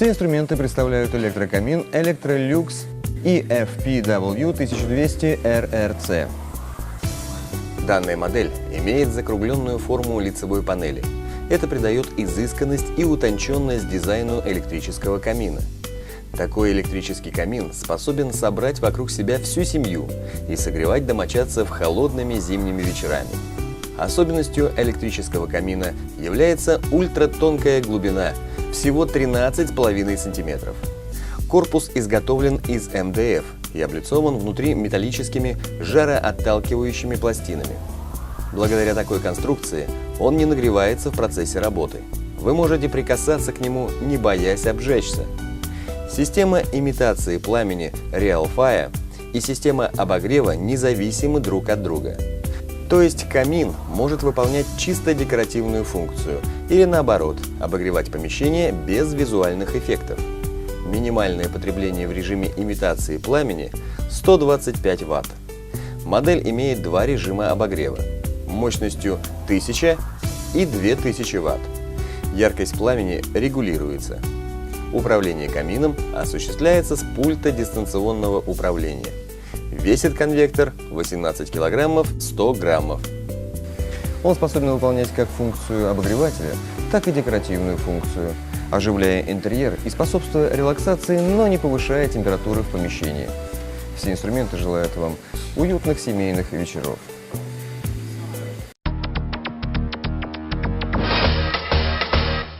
Все инструменты представляют электрокамин Electrolux EFPW1200RRC. Данная модель имеет закругленную форму лицевой панели. Это придает изысканность и утонченность дизайну электрического камина. Такой электрический камин способен собрать вокруг себя всю семью и согревать домочадцев холодными зимними вечерами. Особенностью электрического камина является ультратонкая глубина, всего 13,5 см. Корпус изготовлен из МДФ и облицован внутри металлическими жароотталкивающими пластинами. Благодаря такой конструкции он не нагревается в процессе работы. Вы можете прикасаться к нему, не боясь обжечься. Система имитации пламени RealFire и система обогрева независимы друг от друга. То есть камин может выполнять чисто декоративную функцию или наоборот, обогревать помещение без визуальных эффектов. Минимальное потребление в режиме имитации пламени – 125 Вт. Модель имеет два режима обогрева – мощностью 1000 и 2000 Вт. Яркость пламени регулируется. Управление камином осуществляется с пульта дистанционного управления. Весит конвектор 18 кг 100 граммов. Он способен выполнять как функцию обогревателя, так и декоративную функцию, оживляя интерьер и способствуя релаксации, но не повышая температуры в помещении. Все инструменты желают вам уютных семейных вечеров.